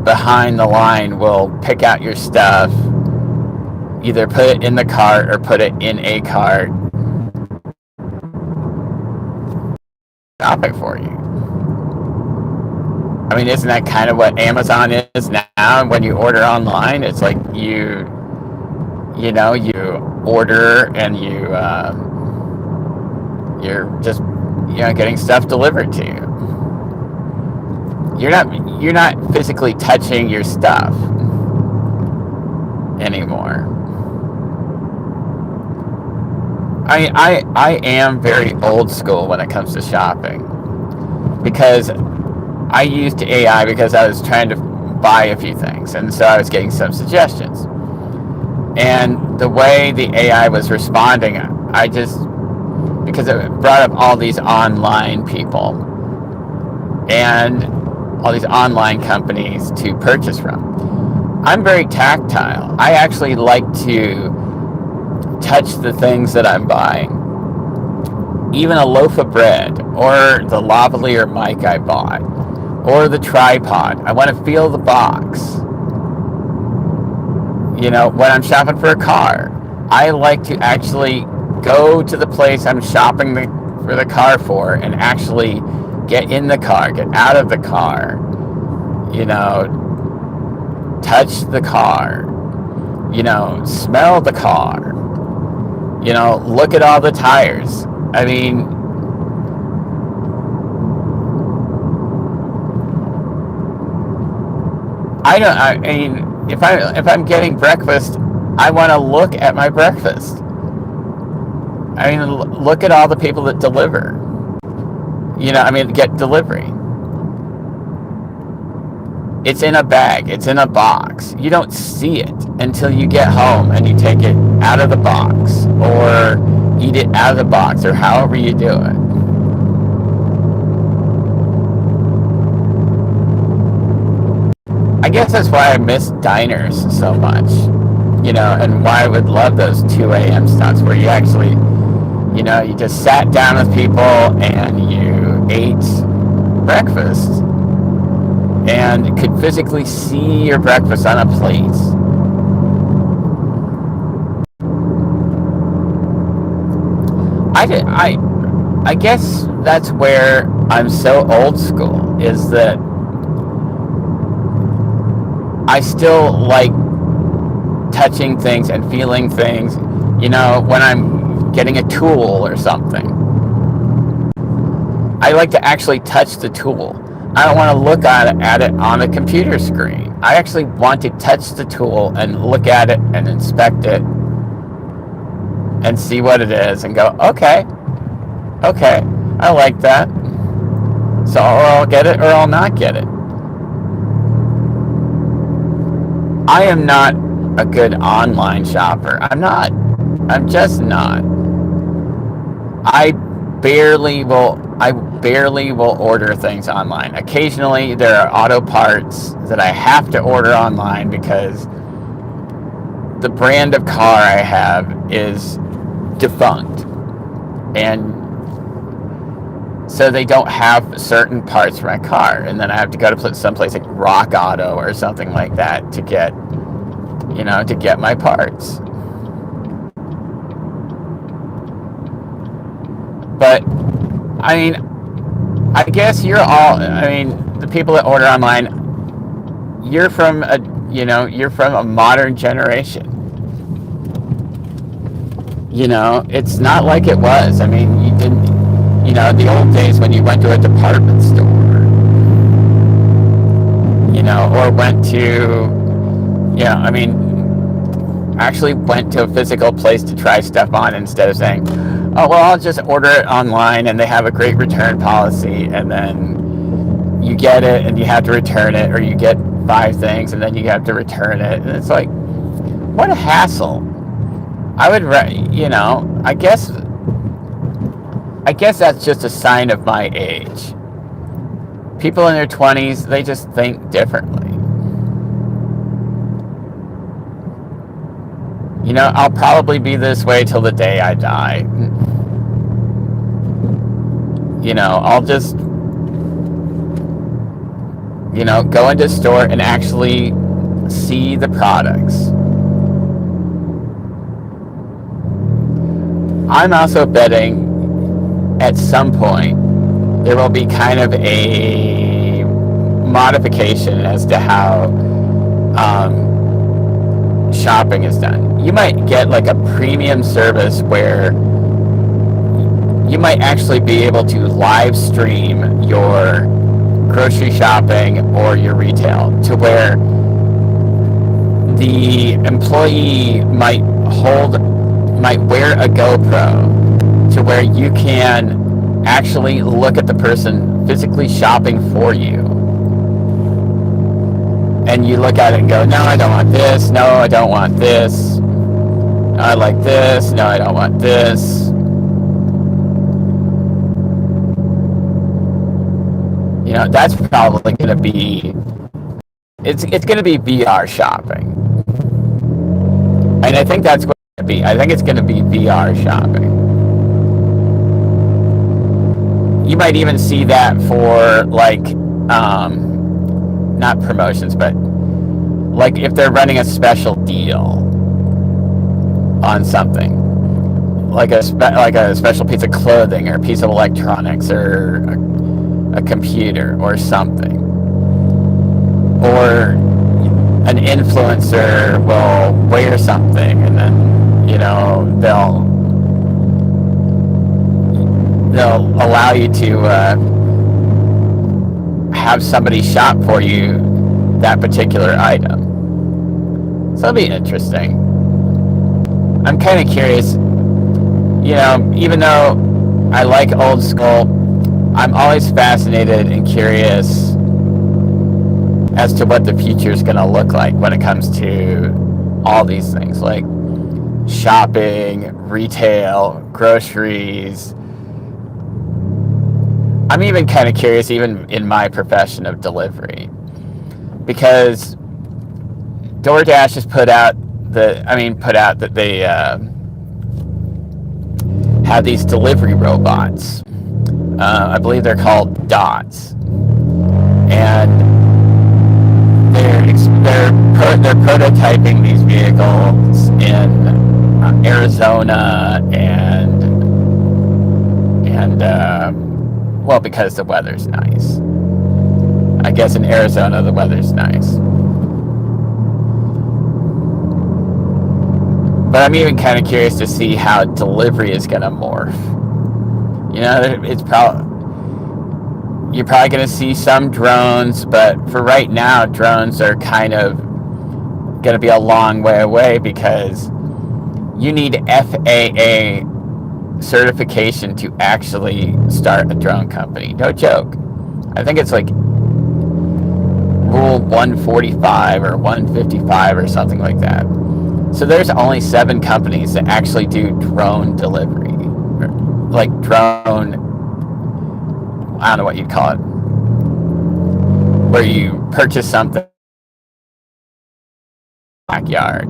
behind the line will pick out your stuff, either put it in the cart or put it in a cart, shopping for you. I mean, isn't that kind of what Amazon is now? When you order online, it's like you order and you're just getting stuff delivered to you. You're not physically touching your stuff anymore. I am very old school when it comes to shopping, because I used AI because I was trying to buy a few things, and so I was getting some suggestions. And the way the AI was responding, because it brought up all these online people and all these online companies to purchase from. I'm very tactile. I actually like to touch the things that I'm buying. Even a loaf of bread, or the lavalier mic I bought, or the tripod. I want to feel the box. When I'm shopping for a car, I like to actually go to the place I'm shopping for the car for and actually get in the car, get out of the car, touch the car, smell the car, look at all the tires. I mean, if I'm getting breakfast, I want to look at my breakfast. I mean, look at all the people that deliver. Get delivery. It's in a bag. It's in a box. You don't see it until you get home and you take it out of the box, or eat it out of the box, or however you do it. I guess that's why I miss diners so much, and why I would love those 2 a.m. stops where you actually, you just sat down with people and you ate breakfast and could physically see your breakfast on a plate. I guess that's where I'm so old school, is that I still like touching things and feeling things, when I'm getting a tool or something. I like to actually touch the tool. I don't want to look at it on a computer screen. I actually want to touch the tool and look at it and inspect it and see what it is and go, okay, I like that. So, or I'll get it or I'll not get it. I am not a good online shopper. I'm just not. I barely will order things online. Occasionally there are auto parts that I have to order online because the brand of car I have is defunct, and so they don't have certain parts for my car, and then I have to go to someplace like Rock Auto or something like that to get my parts. But I guess the people that order online, you're from a modern generation. It's not like it was. You didn't, the old days when you went to a department store, or went to, actually went to a physical place to try stuff on instead of saying, oh, well, I'll just order it online and they have a great return policy, and then you get it and you have to return it, or you get 5 things and then you have to return it. And it's like, what a hassle. I guess that's just a sign of my age. People in their 20s, they just think differently. I'll probably be this way till the day I die. I'll just Go into a store and actually see the products. I'm also betting at some point there will be kind of a modification as to how shopping is done. You might get like a premium service where you might actually be able to live stream your grocery shopping or your retail, to where the employee might wear a GoPro, to where you can actually look at the person physically shopping for you. And you look at it and go, no, I don't want this. No, I don't want this. I like this. No, I don't want this. That's probably going to be, it's going to be VR shopping. And I think that's what it's going to be. I think it's going to be VR shopping. You might even see that for like, not promotions, but like if they're running a special deal on something, like a special piece of clothing or a piece of electronics or a computer or something, or an influencer will wear something and then they'll allow you to have somebody shop for you that particular item. So it'll be interesting. I'm kind of curious, even though I like old school, I'm always fascinated and curious as to what the future is going to look like when it comes to all these things, like shopping, retail, groceries. I'm even kind of curious, even in my profession of delivery, because DoorDash has put out that they have these delivery robots. I believe they're called Dots, and they're prototyping these vehicles in Arizona and well, because the weather's nice. I guess in Arizona the weather's nice. But I'm even kind of curious to see how delivery is going to morph. You're probably going to see some drones, but for right now, drones are kind of going to be a long way away, because you need FAA certification to actually start a drone company. No joke. I think it's like Rule 145 or 155 or something like that. So there's only 7 companies that actually do drone delivery. Like drone, I don't know what you'd call it, where you purchase something in the backyard.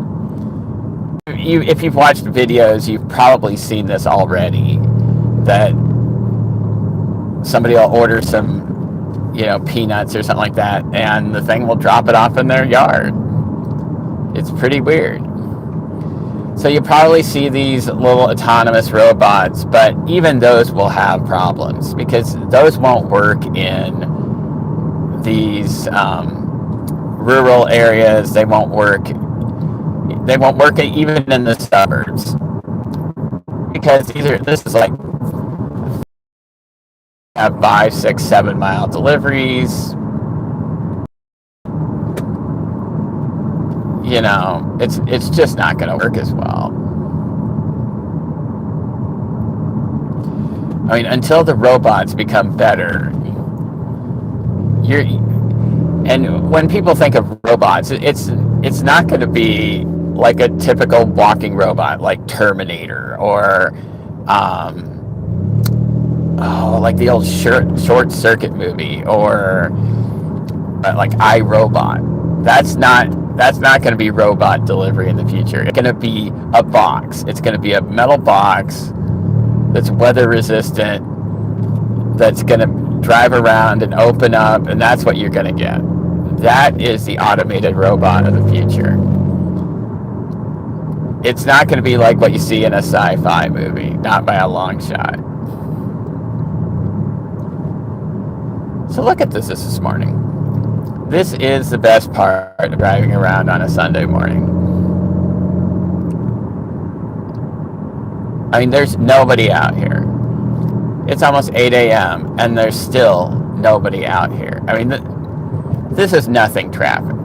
If you've watched videos, you've probably seen this already, that somebody will order some, peanuts or something like that, and the thing will drop it off in their yard. It's pretty weird. So you probably see these little autonomous robots, but even those will have problems, because those won't work in these rural areas. They won't work even in the suburbs, because this is like 5, 6, 7 mile deliveries. It's just not going to work as well. I mean, until the robots become better, and when people think of robots, it's not going to be like a typical walking robot like Terminator, or like the old Short Circuit movie, or like iRobot. That's not going to be robot delivery in the future. It's going to be a box. It's going to be a metal box that's weather resistant, that's going to drive around and open up, and that's what you're going to get. That is the automated robot of the future. It's not going to be like what you see in a sci-fi movie, not by a long shot. So look at this morning. This is the best part of driving around on a Sunday morning. I mean, there's nobody out here. It's almost 8 a.m. and there's still nobody out here. I mean, this is nothing traffic.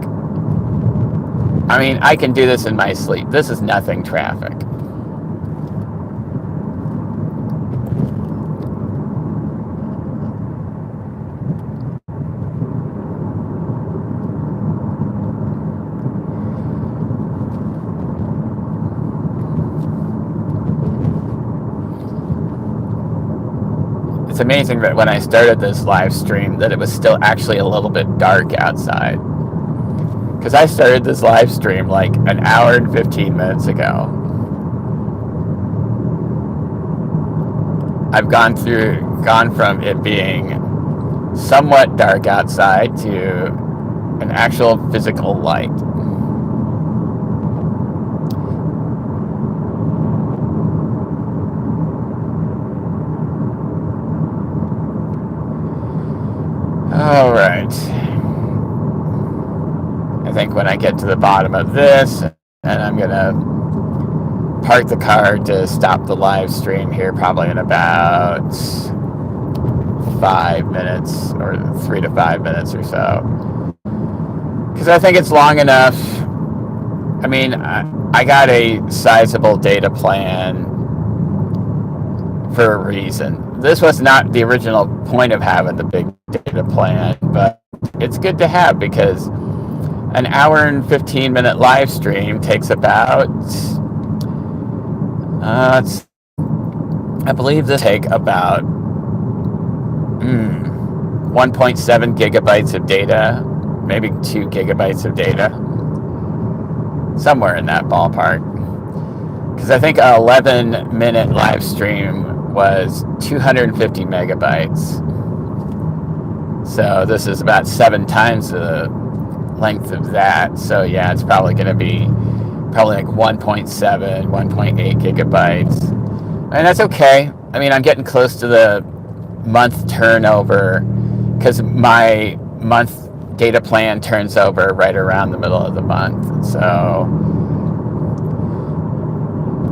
I mean, I can do this in my sleep. This is nothing traffic. It's amazing that when I started this live stream that it was still actually a little bit dark outside. Because I started this live stream like an hour and 15 minutes ago. I've gone from it being somewhat dark outside to an actual physical light. All right. I think when I get to the bottom of this, and I'm going to park the car to stop the live stream here probably in about 5 minutes or 3 to 5 minutes or so. Because I think it's long enough. I mean, I got a sizable data plan for a reason. This was not the original point of having the big data plan, but it's good to have because an hour and 15-minute live stream takes about, I believe this take about 1.7 gigabytes of data, maybe 2 gigabytes of data, somewhere in that ballpark. Because I think an 11-minute live stream was 250 megabytes. So this is about 7 times the length of that. So yeah, it's probably going to be like 1.7, 1.8 gigabytes. And that's okay. I mean, I'm getting close to the month turnover because my month data plan turns over right around the middle of the month. So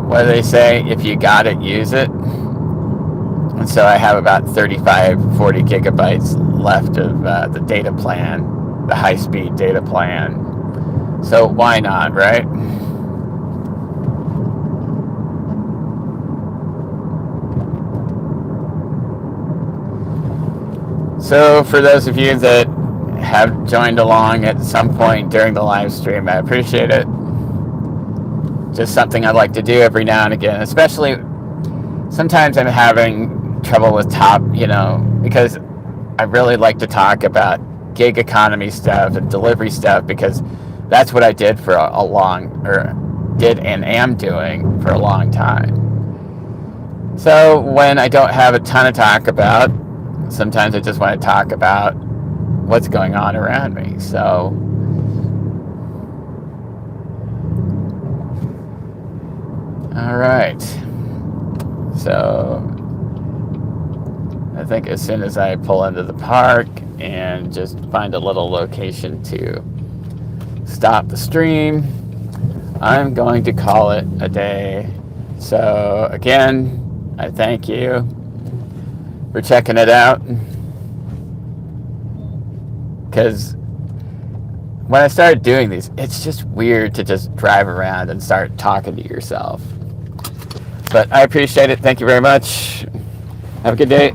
what do they say? If you got it, use it. And so I have about 35, 40 gigabytes left of the data plan, the high-speed data plan. So why not, right? So for those of you that have joined along at some point during the live stream, I appreciate it. Just something I like to do every now and again, especially sometimes I'm having trouble with because I really like to talk about gig economy stuff and delivery stuff because that's what I did for did and am doing for a long time. So when I don't have a ton to talk about, sometimes I just want to talk about what's going on around me. So all right. So I think as soon as I pull into the park and just find a little location to stop the stream, I'm going to call it a day. So again, I thank you for checking it out. Because when I started doing these, it's just weird to just drive around and start talking to yourself. But I appreciate it. Thank you very much. Have a good day.